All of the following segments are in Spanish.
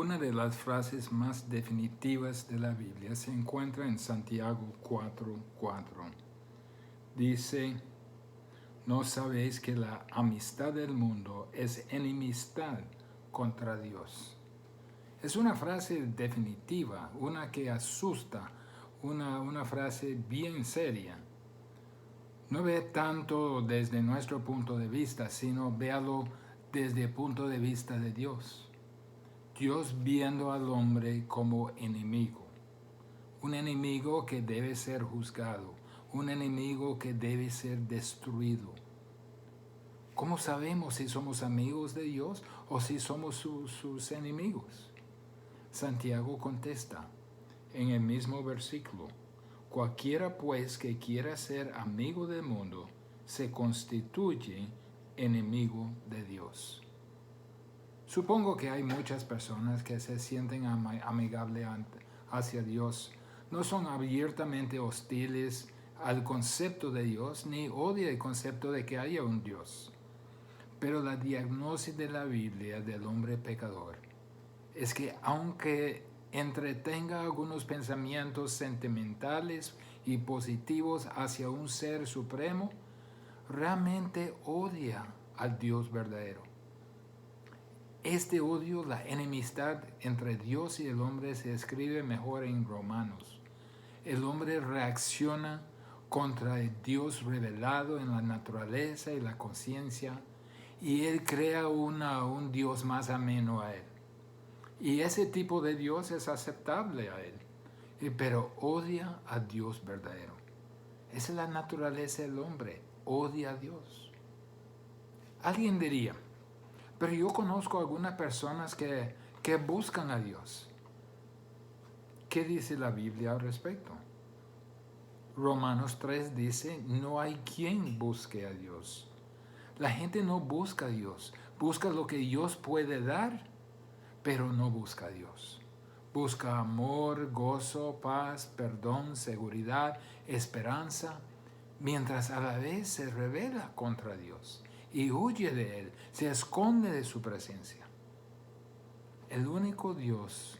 Una de las frases más definitivas de la Biblia se encuentra en Santiago 4:4. Dice, ¿no sabéis que la amistad del mundo es enemistad contra Dios? Es una frase definitiva, una que asusta, una frase bien seria. No ve tanto desde nuestro punto de vista, sino véalo desde el punto de vista de Dios. Dios viendo al hombre como enemigo, un enemigo que debe ser juzgado, un enemigo que debe ser destruido. ¿Cómo sabemos si somos amigos de Dios o si somos sus enemigos? Santiago contesta en el mismo versículo, cualquiera pues que quiera ser amigo del mundo, se constituye enemigo de Dios. Supongo que hay muchas personas que se sienten amigables hacia Dios. No son abiertamente hostiles al concepto de Dios, ni odian el concepto de que haya un Dios. Pero la diagnosis de la Biblia del hombre pecador es que aunque entretenga algunos pensamientos sentimentales y positivos hacia un ser supremo, realmente odia al Dios verdadero. Este odio, la enemistad entre Dios y el hombre se escribe mejor en Romanos. El hombre reacciona contra el Dios revelado en la naturaleza y la conciencia y él crea un Dios más ameno a él. Y ese tipo de Dios es aceptable a él, pero odia a Dios verdadero. Esa es la naturaleza del hombre, odia a Dios. Alguien diría, pero yo conozco algunas personas que buscan a Dios. ¿Qué dice la Biblia al respecto? Romanos 3 dice, no hay quien busque a Dios. La gente no busca a Dios, busca lo que Dios puede dar, pero no busca a Dios. Busca amor, gozo, paz, perdón, seguridad, esperanza, mientras a la vez se rebela contra Dios y huye de Él, se esconde de su presencia. El único Dios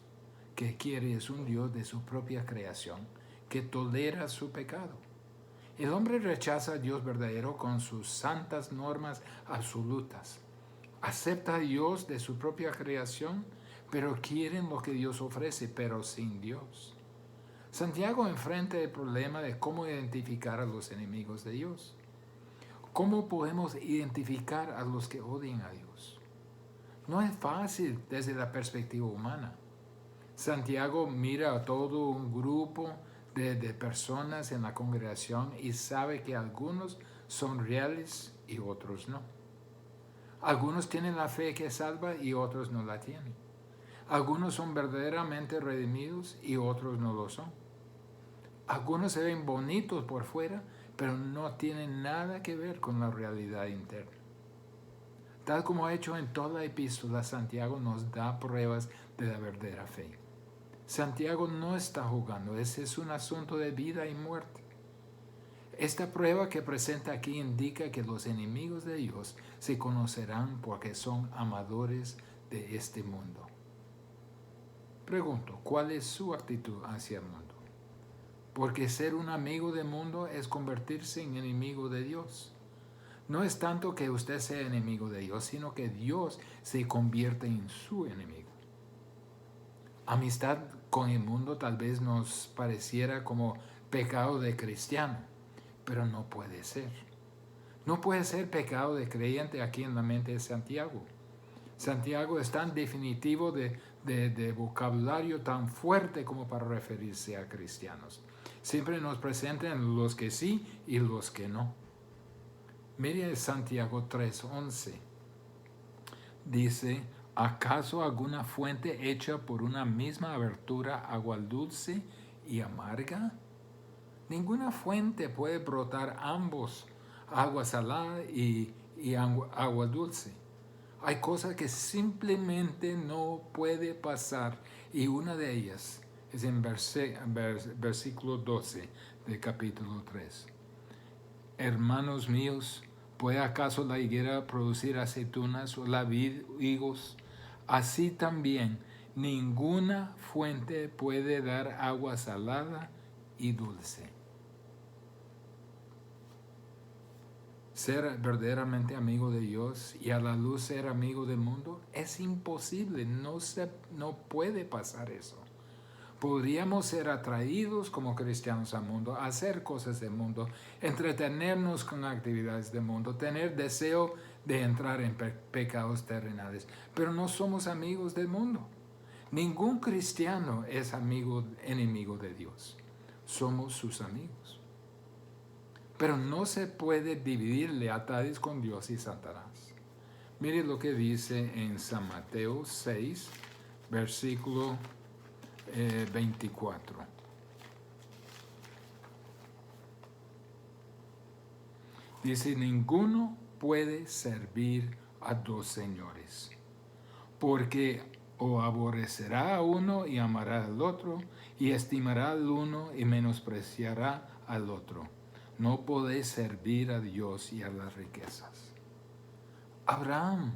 que quiere es un Dios de su propia creación, que tolera su pecado. El hombre rechaza a Dios verdadero con sus santas normas absolutas. Acepta a Dios de su propia creación, pero quieren lo que Dios ofrece, pero sin Dios. Santiago enfrenta el problema de cómo identificar a los enemigos de Dios. ¿Cómo podemos identificar a los que odian a Dios? No es fácil desde la perspectiva humana. Santiago mira a todo un grupo de personas en la congregación y sabe que algunos son reales y otros no. Algunos tienen la fe que salva y otros no la tienen. Algunos son verdaderamente redimidos y otros no lo son. Algunos se ven bonitos por fuera, pero no tienen nada que ver con la realidad interna. Tal como ha hecho en toda la epístola, Santiago nos da pruebas de la verdadera fe. Santiago no está jugando, ese es un asunto de vida y muerte. Esta prueba que presenta aquí indica que los enemigos de Dios se conocerán porque son amadores de este mundo. Pregunto, ¿cuál es su actitud hacia el mundo? Porque ser un amigo del mundo es convertirse en enemigo de Dios. No es tanto que usted sea enemigo de Dios, sino que Dios se convierte en su enemigo. Amistad con el mundo tal vez nos pareciera como pecado de cristiano, pero no puede ser. No puede ser pecado de creyente aquí en la mente de Santiago. Santiago es tan definitivo de vocabulario tan fuerte como para referirse a cristianos. Siempre nos presentan los que sí y los que no. Mire Santiago 3:11. Dice, ¿acaso alguna fuente hecha por una misma abertura agua dulce y amarga? Ninguna fuente puede brotar ambos, agua salada y agua dulce. Hay cosas que simplemente no puede pasar y una de ellas es en versículo 12 del capítulo 3. Hermanos míos, ¿puede acaso la higuera producir aceitunas o la vid higos? Así también, Ninguna fuente puede dar agua salada y dulce. Ser verdaderamente amigo de Dios y a la luz ser amigo del mundo es imposible, no puede pasar eso. Podríamos ser atraídos como cristianos al mundo, hacer cosas del mundo, entretenernos con actividades del mundo, tener deseo de entrar en pecados terrenales, pero no somos amigos del mundo. Ningún cristiano es enemigo de Dios. Somos sus amigos. Pero no se puede dividir lealtades con Dios y Satanás. Mire lo que dice en San Mateo 6, versículo 24. Dice, ninguno puede servir a dos señores, porque o aborrecerá a uno y amará al otro, y estimará al uno y menospreciará al otro. No podéis servir a Dios y a las riquezas. Abraham,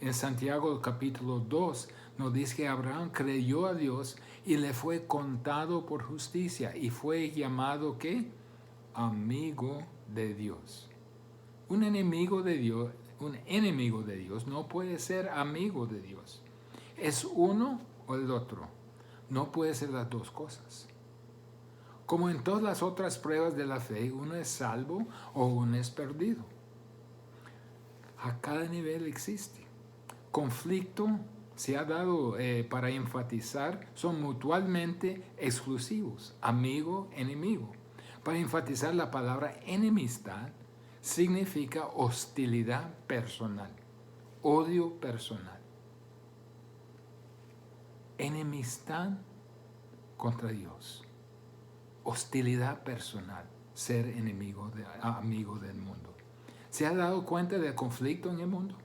en Santiago capítulo 2, nos dice que Abraham creyó a Dios y le fue contado por justicia y fue llamado ¿qué? Amigo de Dios. Un enemigo de Dios no puede ser amigo de Dios. Es uno o el otro. No puede ser las dos cosas. Como en todas las otras pruebas de la fe, uno es salvo o uno es perdido. A cada nivel existe. Conflicto se ha dado para enfatizar, son mutuamente exclusivos, amigo, enemigo. Para enfatizar la palabra enemistad, significa hostilidad personal, odio personal. Enemistad contra Dios. Hostilidad personal, ser amigo del mundo. ¿Se ha dado cuenta del conflicto en el mundo?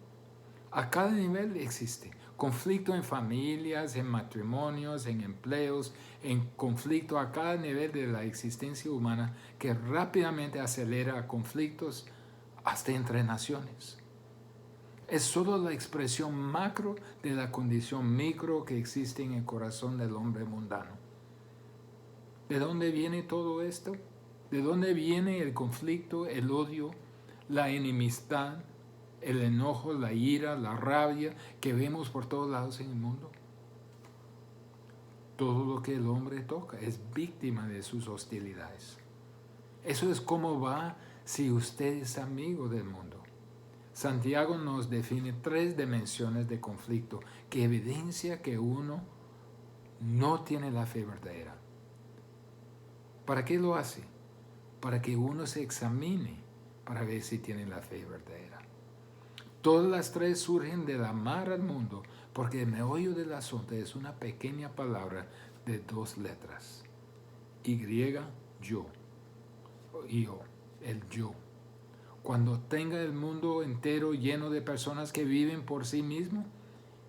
A cada nivel existe. Conflicto en familias, en matrimonios, en empleos, en conflicto a cada nivel de la existencia humana que rápidamente acelera conflictos hasta entre naciones. Es solo la expresión macro de la condición micro que existe en el corazón del hombre mundano. ¿De dónde viene todo esto? ¿De dónde viene el conflicto, el odio, la enemistad, el enojo, la ira, la rabia que vemos por todos lados en el mundo? Todo lo que el hombre toca es víctima de sus hostilidades. Eso es cómo va si usted es amigo del mundo. Santiago nos define 3 dimensiones de conflicto que evidencia que uno no tiene la fe verdadera. ¿Para qué lo hace? Para que uno se examine para ver si tiene la fe verdadera. Todas las 3 surgen del amar al mundo, porque el meollo del asunto es una pequeña palabra de 2 letras. Yo. El yo. Cuando tenga el mundo entero lleno de personas que viven por sí mismos,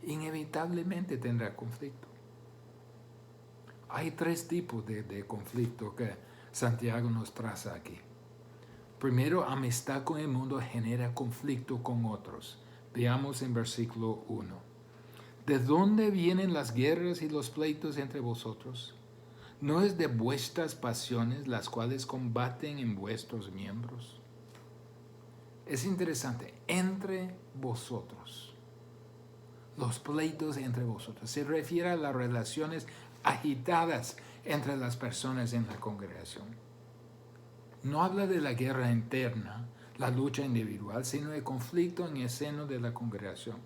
inevitablemente tendrá conflicto. Hay 3 tipos de conflicto que Santiago nos traza aquí. Primero, amistad con el mundo genera conflicto con otros. Veamos en versículo 1. ¿De dónde vienen las guerras y los pleitos entre vosotros? ¿No es de vuestras pasiones las cuales combaten en vuestros miembros? Es interesante, entre vosotros. Los pleitos entre vosotros. Se refiere a las relaciones agitadas entre las personas en la congregación. No habla de la guerra interna, la lucha individual, sino de conflicto en el seno de la congregación.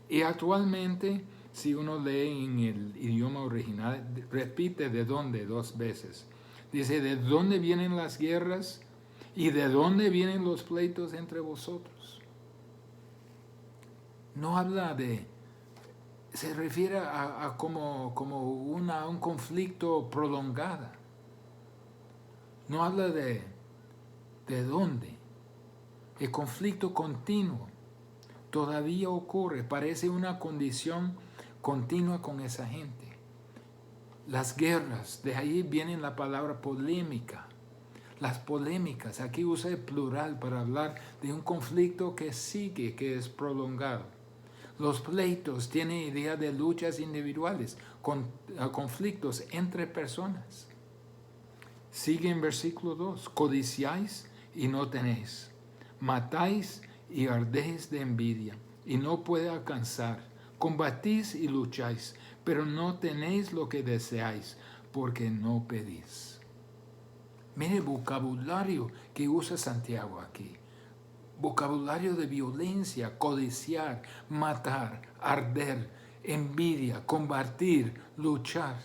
Y actualmente, si uno lee en el idioma original, repite de dónde 2 veces. Dice, ¿de dónde vienen las guerras y de dónde vienen los pleitos entre vosotros? No habla se refiere a como un conflicto prolongado. No habla de dónde. El conflicto continuo todavía ocurre, parece una condición continua con esa gente. Las guerras, de ahí viene la palabra polémica. Las polémicas, aquí usa el plural para hablar de un conflicto que sigue, que es prolongado. Los pleitos tienen idea de luchas individuales, conflictos entre personas. Sigue en versículo 2. Codiciáis y no tenéis. Matáis y ardéis de envidia y no puede alcanzar. Combatís y lucháis, pero no tenéis lo que deseáis, porque no pedís. Mire el vocabulario que usa Santiago aquí. Vocabulario de violencia, codiciar, matar, arder, envidia, combatir, luchar.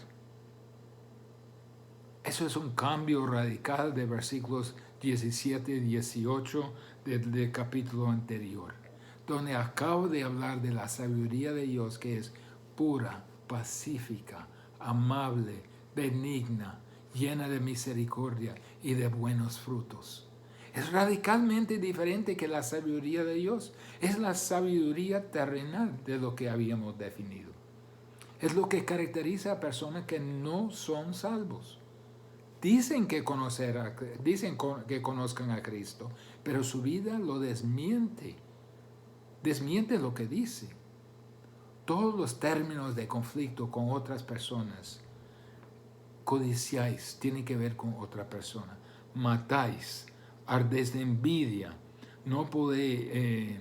Eso es un cambio radical de versículos 17 y 18 del capítulo anterior, donde acabo de hablar de la sabiduría de Dios, que es pura, pacífica, amable, benigna, llena de misericordia y de buenos frutos. Es radicalmente diferente que la sabiduría de Dios. Es la sabiduría terrenal de lo que habíamos definido. Es lo que caracteriza a personas que no son salvos. Dicen que conozcan a Cristo, pero su vida lo desmiente. Desmiente lo que dice. Todos los términos de conflicto con otras personas, codiciáis, tienen que ver con otra persona. Matáis, ardéis de envidia, no podéis,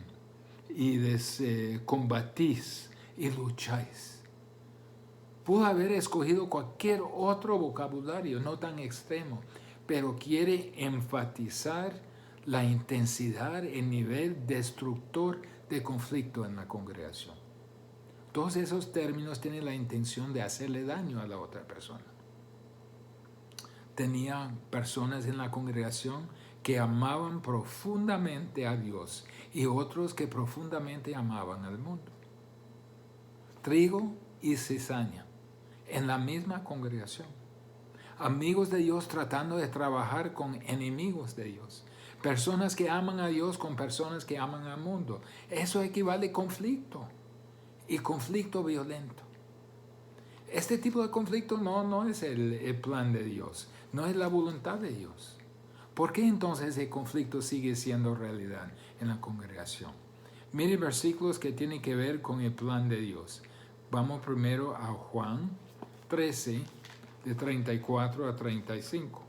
combatís y lucháis. Pudo haber escogido cualquier otro vocabulario, no tan extremo, pero quiere enfatizar la intensidad, el nivel destructor de conflicto en la congregación. Todos esos términos tienen la intención de hacerle daño a la otra persona. Tenía personas en la congregación que amaban profundamente a Dios y otros que profundamente amaban al mundo. Trigo y cizaña en la misma congregación. Amigos de Dios tratando de trabajar con enemigos de Dios. Personas que aman a Dios con personas que aman al mundo. Eso equivale a conflicto y conflicto violento. Este tipo de conflicto no es el plan de Dios, no es la voluntad de Dios. ¿Por qué entonces el conflicto sigue siendo realidad en la congregación? Mire versículos que tienen que ver con el plan de Dios. Vamos primero a Juan 13, de 34 a 35.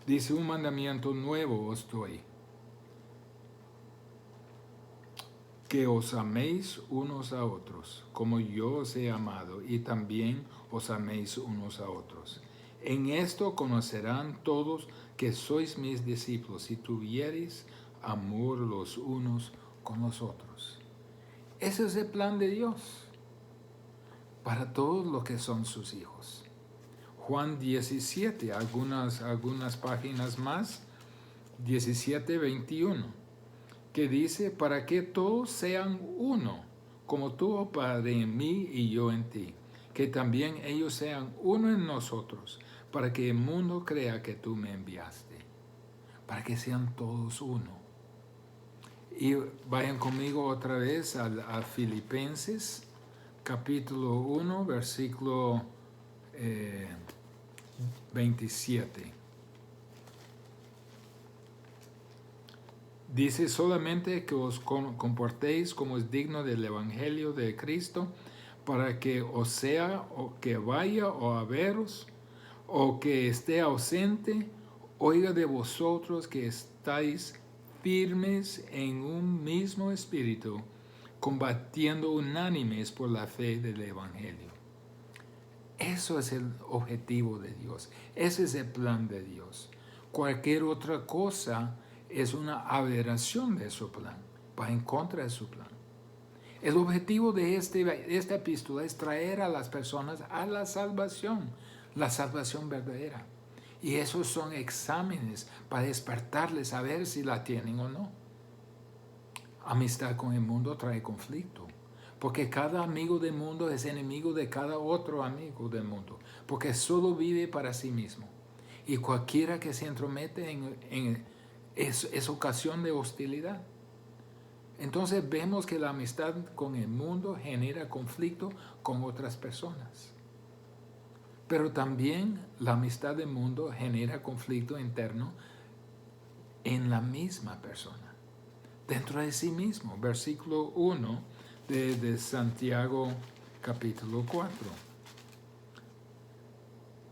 Dice: un mandamiento nuevo os doy, que os améis unos a otros, como yo os he amado, y también os améis unos a otros. En esto conocerán todos que sois mis discípulos, si tuviereis amor los unos con los otros. Ese es el plan de Dios para todos los que son sus hijos. Juan 17, algunas páginas más, 17, 21, que dice: para que todos sean uno, como tú, oh Padre, en mí y yo en ti, que también ellos sean uno en nosotros, para que el mundo crea que tú me enviaste, para que sean todos uno. Y vayan conmigo otra vez a Filipenses, capítulo 1, versículo 27. Dice: solamente que os comportéis como es digno del Evangelio de Cristo, para que o sea, o que vaya o a veros, o que esté ausente, oiga de vosotros que estáis firmes en un mismo espíritu, combatiendo unánimes por la fe del Evangelio. Eso es el objetivo de Dios. Ese es el plan de Dios. Cualquier otra cosa es una aberración de su plan, va en contra de su plan. El objetivo de esta epístola es traer a las personas a la salvación verdadera. Y esos son exámenes para despertarles a ver si la tienen o no. Amistad con el mundo trae conflicto, porque cada amigo del mundo es enemigo de cada otro amigo del mundo, porque solo vive para sí mismo. Y cualquiera que se entromete es ocasión de hostilidad. Entonces vemos que la amistad con el mundo genera conflicto con otras personas. Pero también la amistad del mundo genera conflicto interno en la misma persona. dentro de sí mismo. Versículo 1 de Santiago capítulo 4.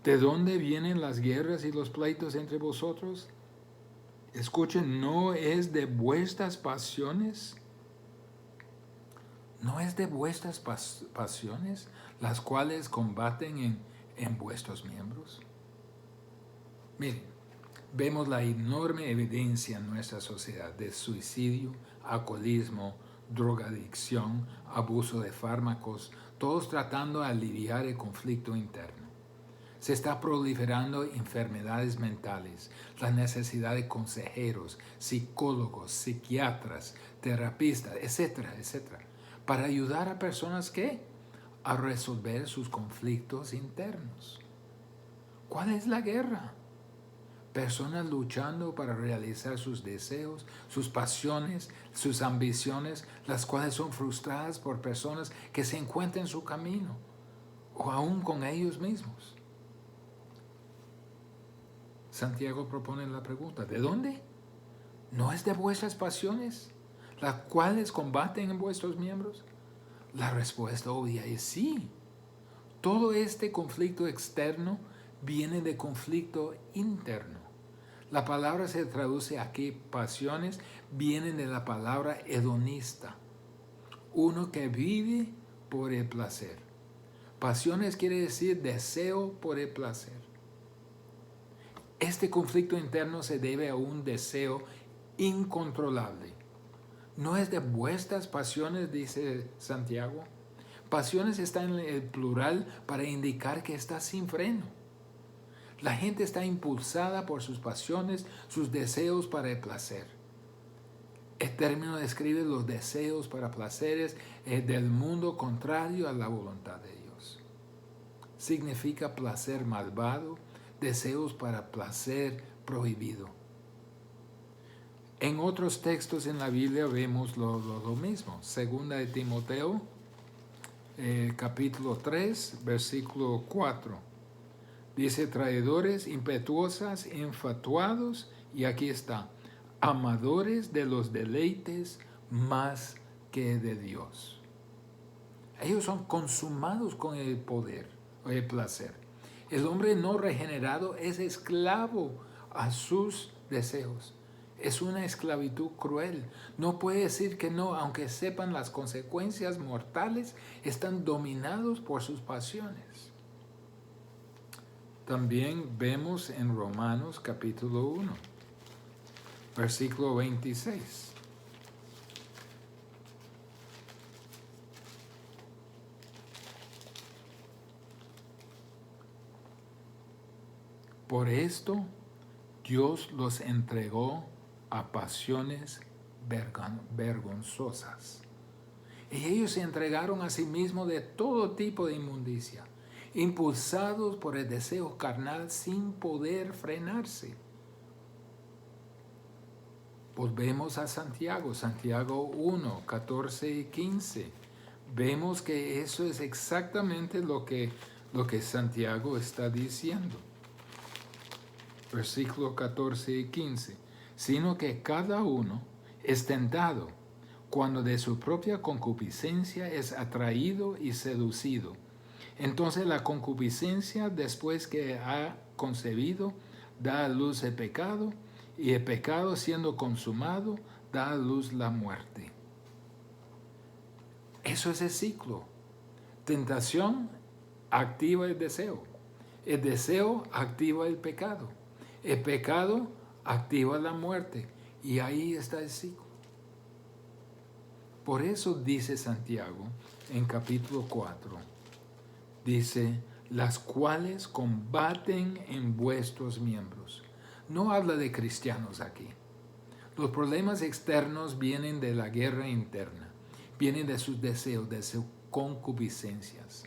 ¿De dónde vienen las guerras y los pleitos entre vosotros? Escuchen, ¿no es de vuestras pasiones? ¿No es de vuestras pasiones las cuales combaten en vuestros miembros? Miren, vemos la enorme evidencia en nuestra sociedad de suicidio, alcoholismo, drogadicción, abuso de fármacos, todos tratando de aliviar el conflicto interno. Se está proliferando enfermedades mentales, la necesidad de consejeros, psicólogos, psiquiatras, terapistas, etcétera, etcétera, para ayudar a personas que a resolver sus conflictos internos. ¿Cuál es la guerra? Personas luchando para realizar sus deseos, sus pasiones, sus ambiciones, las cuales son frustradas por personas que se encuentran en su camino o aún con ellos mismos. Santiago propone la pregunta, ¿de dónde? ¿No es de vuestras pasiones, las cuales combaten en vuestros miembros? La respuesta obvia es sí. Todo este conflicto externo viene de conflicto interno. La palabra se traduce aquí, pasiones, vienen de la palabra hedonista, uno que vive por el placer. Pasiones quiere decir deseo por el placer. Este conflicto interno se debe a un deseo incontrolable. No es de vuestras pasiones, dice Santiago. Pasiones está en el plural para indicar que está sin freno. La gente está impulsada por sus pasiones, sus deseos para el placer. El término describe los deseos para placeres del mundo contrario a la voluntad de Dios. Significa placer malvado, deseos para placer prohibido. En otros textos en la Biblia vemos lo mismo. Segunda de Timoteo, capítulo 3, versículo 4. Dice, traidores, impetuosas, infatuados, y aquí está, amadores de los deleites más que de Dios. Ellos son consumados con el poder o el placer. El hombre no regenerado es esclavo a sus deseos. Es una esclavitud cruel. No puede decir que no, aunque sepan las consecuencias mortales, están dominados por sus pasiones. También vemos en Romanos capítulo 1, versículo 26. Por esto Dios los entregó a pasiones vergonzosas. Y ellos se entregaron a sí mismos de todo tipo de inmundicia, impulsados por el deseo carnal sin poder frenarse. Volvemos a Santiago, Santiago 1, 14 y 15. Vemos que eso es exactamente lo que Santiago está diciendo. Versículo 14 y 15. Sino que cada uno es tentado cuando de su propia concupiscencia es atraído y seducido. Entonces la concupiscencia, después que ha concebido, da a luz el pecado, y el pecado, siendo consumado, da a luz la muerte. Eso es el ciclo. Tentación activa el deseo activa el pecado, el pecado activa la muerte, y ahí está el ciclo. Por eso dice Santiago en capítulo 4, dice, las cuales combaten en vuestros miembros. No habla de cristianos aquí. Los problemas externos vienen de la guerra interna, vienen de sus deseos, de sus concupiscencias.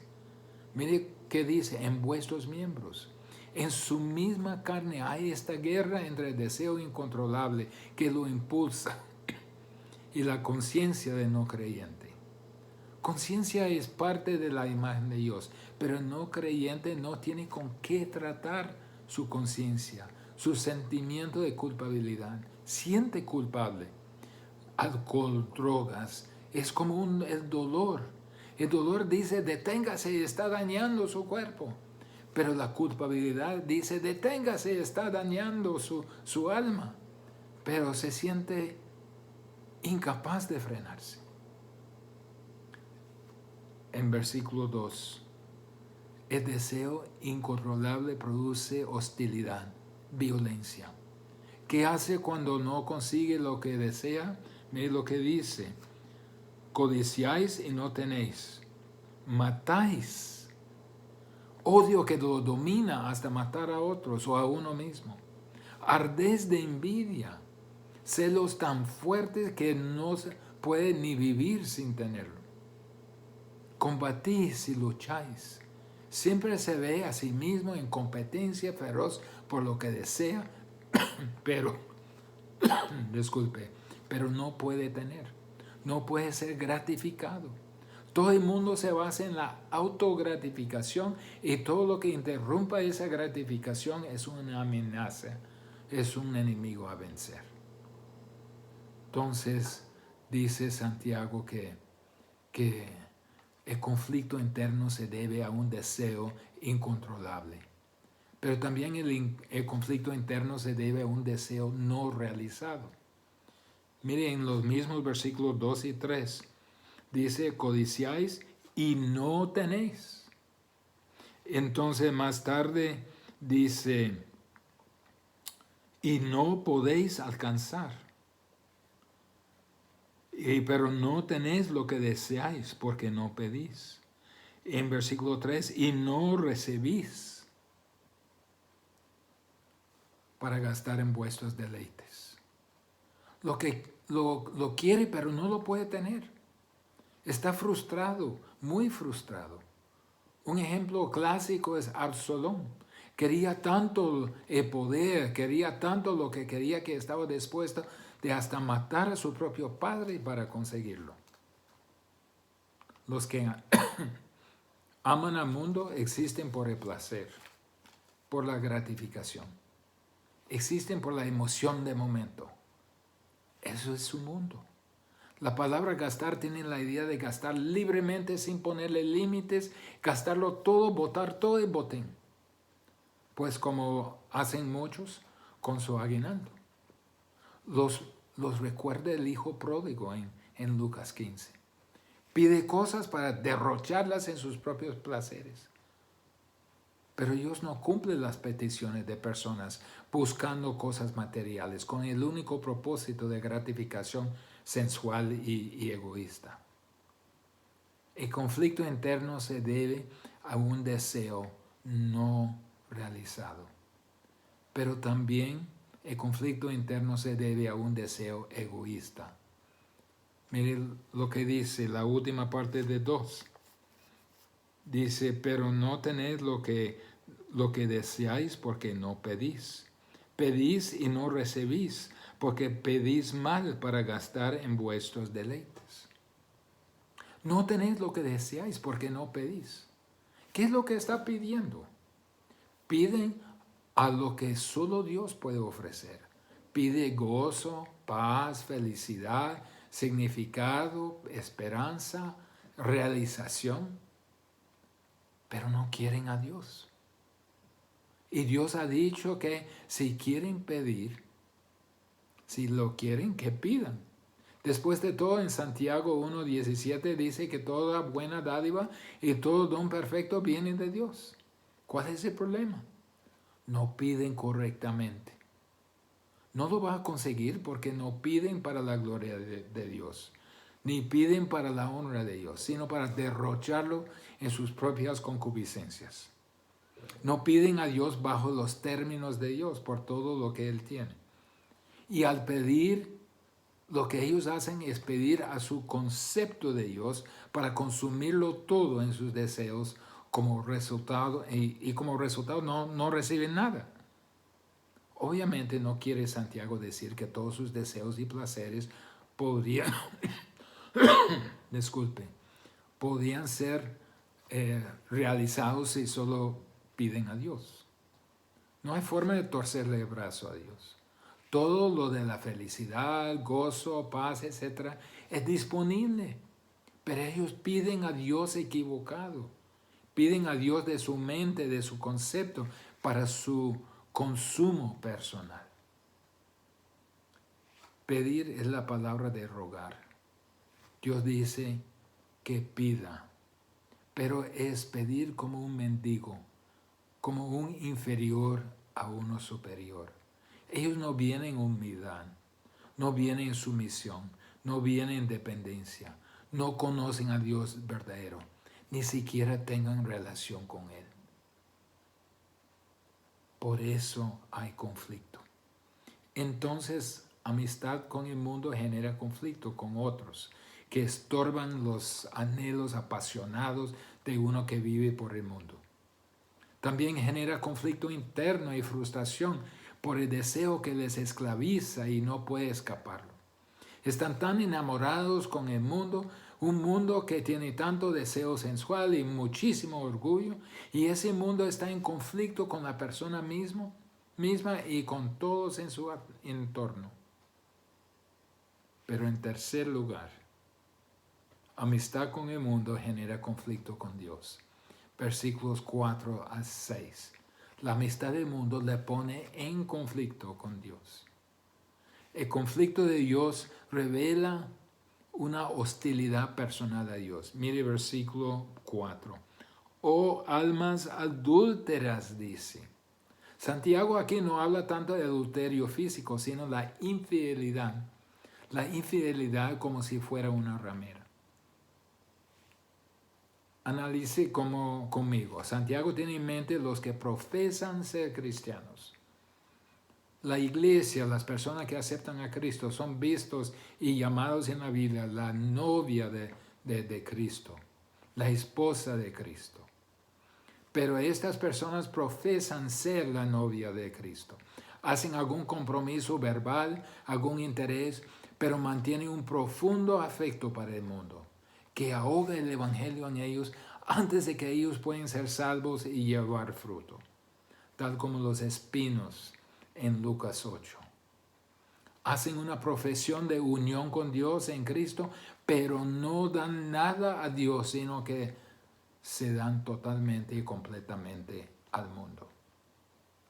Mire qué dice, en vuestros miembros. En su misma carne hay esta guerra entre el deseo incontrolable que lo impulsa y la conciencia del no creyente. Conciencia es parte de la imagen de Dios, pero el no creyente no tiene con qué tratar su conciencia, su sentimiento de culpabilidad. Siente culpable. alcohol, drogas, es como el dolor. El dolor dice, deténgase, está dañando su cuerpo. Pero la culpabilidad dice, deténgase, está dañando su alma. Pero se siente incapaz de frenarse. En versículo 2, el deseo incontrolable produce hostilidad, violencia. ¿Qué hace cuando no consigue lo que desea? Mire lo que dice. Codiciáis y no tenéis. Matáis. Odio que lo domina hasta matar a otros o a uno mismo. Ardéis de envidia. Celos tan fuertes que no se puede ni vivir sin tenerlo. Combatís y lucháis. Siempre se ve a sí mismo en competencia feroz por lo que desea, pero, pero no puede tener. No puede ser gratificado. Todo el mundo se basa en la autogratificación y todo lo que interrumpa esa gratificación es una amenaza, es un enemigo a vencer. Entonces, dice Santiago que el conflicto interno se debe a un deseo incontrolable. Pero también el conflicto interno se debe a un deseo no realizado. Miren los mismos versículos 2 y 3. Dice, codiciáis y no tenéis. Entonces más tarde dice, y no podéis alcanzar. Pero no tenéis lo que deseáis porque no pedís. En versículo 3, y no recibís para gastar en vuestros deleites. Lo quiere, pero no lo puede tener. Está frustrado, muy frustrado. Un ejemplo clásico es Absalón. Quería tanto el poder, quería tanto lo que quería que estaba dispuesto de hasta matar a su propio padre para conseguirlo. Los que aman al mundo existen por el placer, por la gratificación. Existen por la emoción de momento. Eso es su mundo. La palabra gastar tiene la idea de gastar libremente sin ponerle límites, gastarlo todo, botar todo y botín. Pues como hacen muchos con su aguinaldo. Los recuerda el hijo pródigo en Lucas 15. Pide cosas para derrocharlas en sus propios placeres. Pero Dios no cumple las peticiones de personas buscando cosas materiales con el único propósito de gratificación sensual y egoísta. El conflicto interno se debe a un deseo no realizado. Pero también el conflicto interno se debe a un deseo egoísta. Miren lo que dice la última parte de 2. Dice, pero no tenéis lo que deseáis porque no pedís. Pedís y no recibís, porque pedís mal para gastar en vuestros deleites. No tenéis lo que deseáis porque no pedís. ¿Qué es lo que está pidiendo? Piden a lo que solo Dios puede ofrecer. Pide gozo, paz, felicidad, significado, esperanza, realización. Pero no quieren a Dios. Y Dios ha dicho que si quieren pedir, si lo quieren, que pidan. Después de todo, en Santiago 1:17 dice que toda buena dádiva y todo don perfecto viene de Dios. ¿Cuál es el problema? No piden correctamente. No lo va a conseguir porque no piden para la gloria de Dios, ni piden para la honra de Dios, sino para derrocharlo en sus propias concupiscencias. No piden a Dios bajo los términos de Dios por todo lo que Él tiene. Y al pedir, lo que ellos hacen es pedir a su concepto de Dios para consumirlo todo en sus deseos como resultado, y como resultado no reciben nada. Obviamente no quiere Santiago decir que todos sus deseos y placeres podrían ser realizados si solo piden a Dios. No hay forma de torcerle el brazo a Dios. Todo lo de la felicidad, gozo, paz, etc. es disponible. Pero ellos piden a Dios equivocado. Piden a Dios de su mente, de su concepto, para su consumo personal. Pedir es la palabra de rogar. Dios dice que pida, pero es pedir como un mendigo, como un inferior a uno superior. Ellos no vienen en humildad, no vienen en sumisión, no vienen en dependencia, no conocen a Dios verdadero, ni siquiera tengan relación con Él. Por eso hay conflicto. Entonces, amistad con el mundo genera conflicto con otros que estorban los anhelos apasionados de uno que vive por el mundo. También genera conflicto interno y frustración por el deseo que les esclaviza y no puede escaparlo. Están tan enamorados con el mundo, un mundo que tiene tanto deseo sensual y muchísimo orgullo, y ese mundo está en conflicto con la persona misma y con todos en su entorno. Pero en tercer lugar, amistad con el mundo genera conflicto con Dios. Versículos 4 a 6. La amistad del mundo le pone en conflicto con Dios. El conflicto de Dios revela una hostilidad personal a Dios. Mire versículo 4. Oh almas adúlteras, dice. Santiago aquí no habla tanto de adulterio físico, sino la infidelidad. La infidelidad como si fuera una ramera. Analice conmigo. Santiago tiene en mente los que profesan ser cristianos. La iglesia, las personas que aceptan a Cristo, son vistos y llamados en la Biblia la novia de Cristo, la esposa de Cristo. Pero estas personas profesan ser la novia de Cristo. Hacen algún compromiso verbal, algún interés, pero mantienen un profundo afecto para el mundo, que ahoga el evangelio en ellos antes de que ellos puedan ser salvos y llevar fruto, tal como los espinos en Lucas 8. Hacen una profesión de unión con Dios en Cristo, pero no dan nada a Dios, sino que se dan totalmente y completamente al mundo.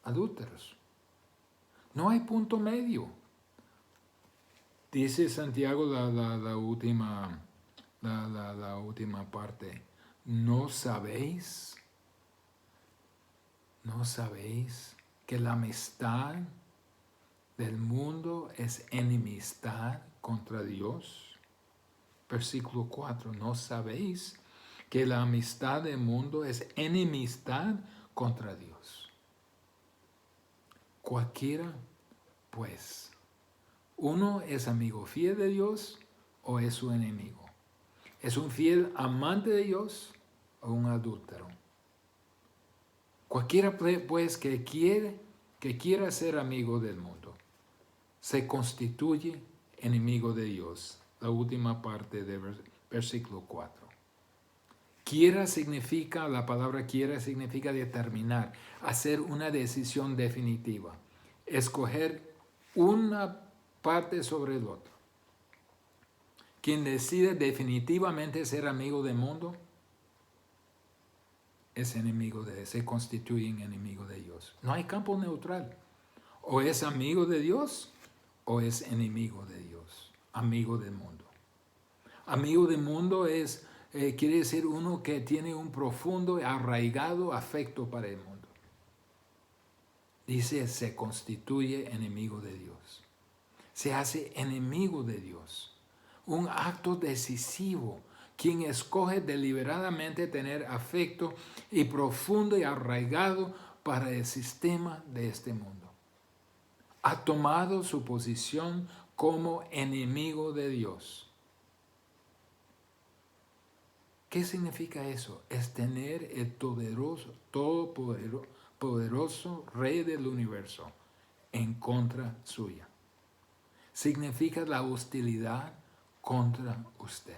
Adúlteros. No hay punto medio. Dice Santiago la última parte. ¿No sabéis que la amistad del mundo es enemistad contra Dios? Versículo 4. ¿No sabéis que la amistad del mundo es enemistad contra Dios? Cualquiera, pues, uno es amigo fiel de Dios o es su enemigo. ¿Es un fiel amante de Dios o un adúltero? Cualquiera, pues, que quiera ser amigo del mundo, se constituye enemigo de Dios. La última parte del versículo 4. La palabra quiera significa determinar, hacer una decisión definitiva, escoger una parte sobre el otro. Quien decide definitivamente ser amigo del mundo se constituye en enemigo de Dios. No hay campo neutral. O es amigo de Dios o es enemigo de Dios, amigo del mundo. Amigo del mundo quiere decir uno que tiene un profundo y arraigado afecto para el mundo. Dice, se constituye enemigo de Dios. Se hace enemigo de Dios. Un acto decisivo. Quien escoge deliberadamente tener afecto y profundo y arraigado para el sistema de este mundo. Ha tomado su posición como enemigo de Dios. ¿Qué significa eso? Es tener el todopoderoso Rey del universo en contra suya. Significa la hostilidad contra usted.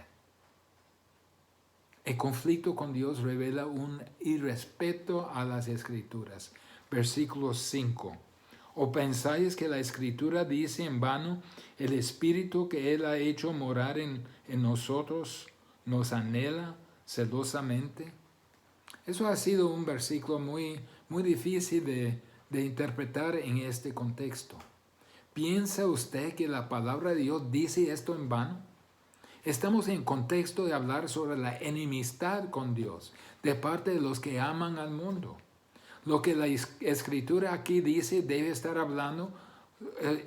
El conflicto con Dios revela un irrespeto a las Escrituras. Versículo 5. ¿O pensáis que la Escritura dice en vano, el Espíritu que Él ha hecho morar en nosotros nos anhela celosamente? Eso ha sido un versículo muy difícil de interpretar en este contexto. ¿Piensa usted que la palabra de Dios dice esto en vano? Estamos en contexto de hablar sobre la enemistad con Dios de parte de los que aman al mundo. Lo que la Escritura aquí dice debe estar hablando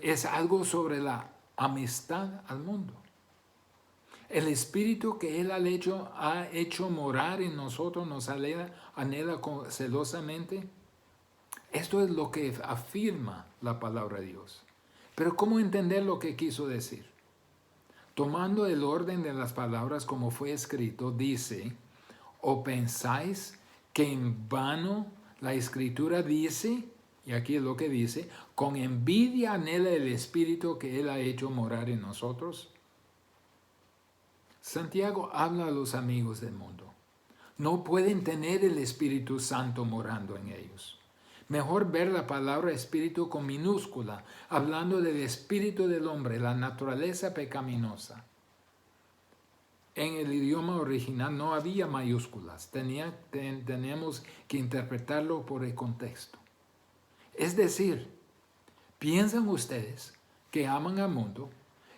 es algo sobre la amistad al mundo. El Espíritu que Él ha hecho morar en nosotros nos anhela celosamente. Esto es lo que afirma la palabra de Dios. Pero ¿cómo entender lo que quiso decir? Tomando el orden de las palabras como fue escrito, dice, ¿o pensáis que en vano la Escritura dice, y aquí es lo que dice, con envidia anhela el Espíritu que Él ha hecho morar en nosotros? Santiago habla a los amigos del mundo. No pueden tener el Espíritu Santo morando en ellos. Mejor ver la palabra espíritu con minúscula, hablando del espíritu del hombre, la naturaleza pecaminosa. En el idioma original no había mayúsculas, tenemos que interpretarlo por el contexto. Es decir, ¿piensan ustedes que aman al mundo,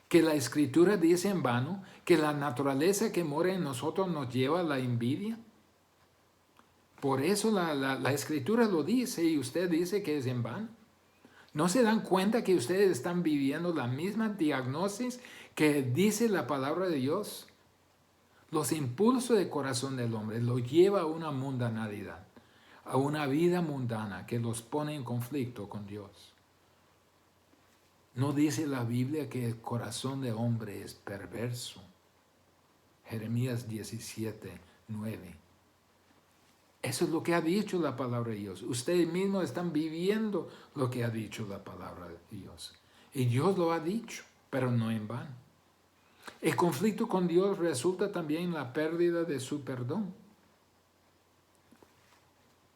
que la Escritura dice en vano, que la naturaleza que mora en nosotros nos lleva a la envidia? Por eso la Escritura lo dice y usted dice que es en vano. ¿No se dan cuenta que ustedes están viviendo la misma diagnosis que dice la palabra de Dios? Los impulsos del corazón del hombre lo lleva a una mundanalidad, a una vida mundana que los pone en conflicto con Dios. ¿No dice la Biblia que el corazón del hombre es perverso? Jeremías 17:9. Eso es lo que ha dicho la palabra de Dios. Ustedes mismos están viviendo lo que ha dicho la palabra de Dios. Y Dios lo ha dicho, pero no en vano. El conflicto con Dios resulta también en la pérdida de su perdón.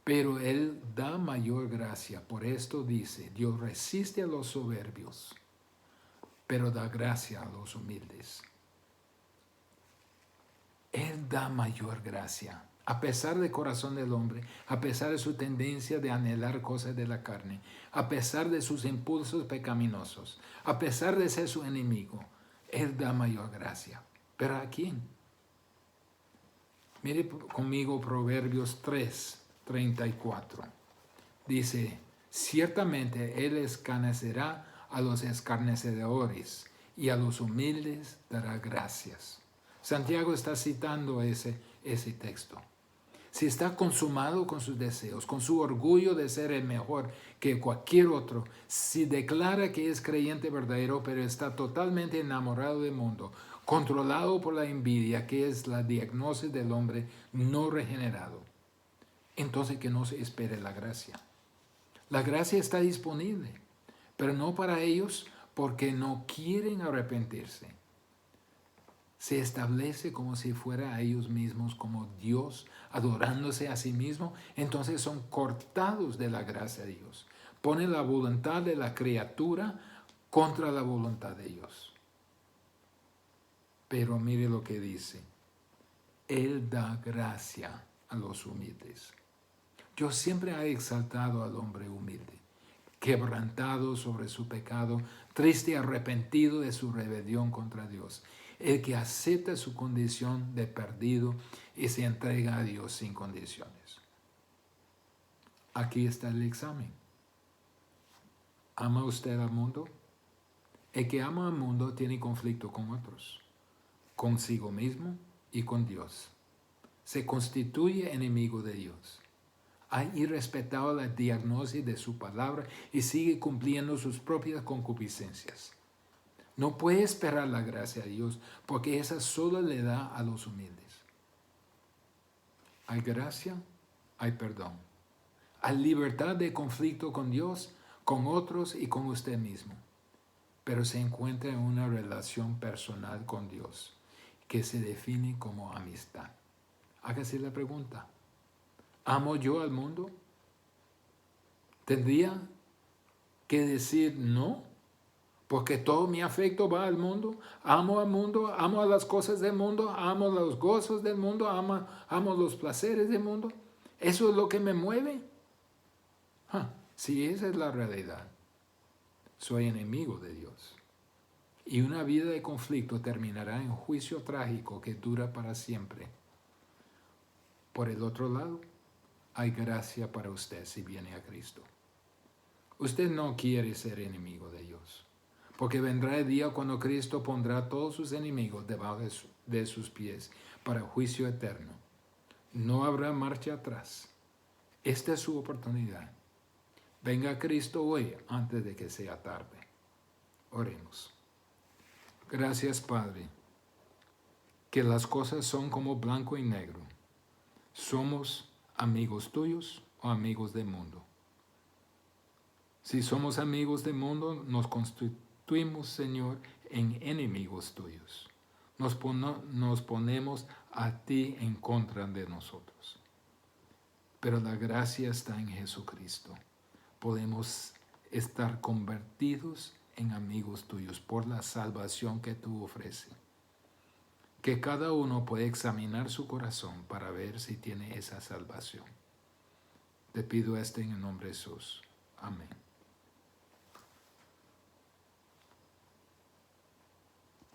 Pero Él da mayor gracia. Por esto dice, Dios resiste a los soberbios, pero da gracia a los humildes. Él da mayor gracia. A pesar del corazón del hombre, a pesar de su tendencia de anhelar cosas de la carne, a pesar de sus impulsos pecaminosos, a pesar de ser su enemigo, Él da mayor gracia. ¿Pero a quién? Mire conmigo Proverbios 3:34. Dice, ciertamente Él escarnecerá a los escarnecedores y a los humildes dará gracias. Santiago está citando ese texto. Si está consumado con sus deseos, con su orgullo de ser el mejor que cualquier otro, si declara que es creyente verdadero, pero está totalmente enamorado del mundo, controlado por la envidia, que es la diagnosis del hombre no regenerado, entonces que no se espere la gracia. La gracia está disponible, pero no para ellos porque no quieren arrepentirse. Se establece como si fuera a ellos mismos, como Dios, adorándose a sí mismo, entonces son cortados de la gracia de Dios. Pone la voluntad de la criatura contra la voluntad de Dios. Pero mire lo que dice. Él da gracia a los humildes. Dios siempre ha exaltado al hombre humilde, quebrantado sobre su pecado, triste y arrepentido de su rebelión contra Dios. El que acepta su condición de perdido y se entrega a Dios sin condiciones. Aquí está el examen. ¿Ama usted al mundo? El que ama al mundo tiene conflicto con otros, consigo mismo y con Dios. Se constituye enemigo de Dios. Ha irrespetado la diagnosis de su palabra y sigue cumpliendo sus propias concupiscencias. No puede esperar la gracia de Dios porque esa solo le da a los humildes. Hay gracia, hay perdón. Hay libertad de conflicto con Dios, con otros y con usted mismo. Pero se encuentra en una relación personal con Dios que se define como amistad. Hágase la pregunta. ¿Amo yo al mundo? ¿Tendría que decir no, porque todo mi afecto va al mundo, amo a las cosas del mundo, amo los gozos del mundo, amo los placeres del mundo. ¿Eso es lo que me mueve? Si esa es la realidad, soy enemigo de Dios. Y una vida de conflicto terminará en juicio trágico que dura para siempre. Por el otro lado, hay gracia para usted si viene a Cristo. Usted no quiere ser enemigo de Dios, porque vendrá el día cuando Cristo pondrá todos sus enemigos debajo de sus pies para juicio eterno. No habrá marcha atrás. Esta es su oportunidad. Venga a Cristo hoy antes de que sea tarde. Oremos. Gracias, Padre, que las cosas son como blanco y negro. ¿Somos amigos tuyos o amigos del mundo? Si somos amigos del mundo, nos constituimos, Señor, en enemigos tuyos. Nos ponemos a ti en contra de nosotros. Pero la gracia está en Jesucristo. Podemos estar convertidos en amigos tuyos por la salvación que tú ofreces. Que cada uno puede examinar su corazón para ver si tiene esa salvación. Te pido esto en el nombre de Jesús. Amén.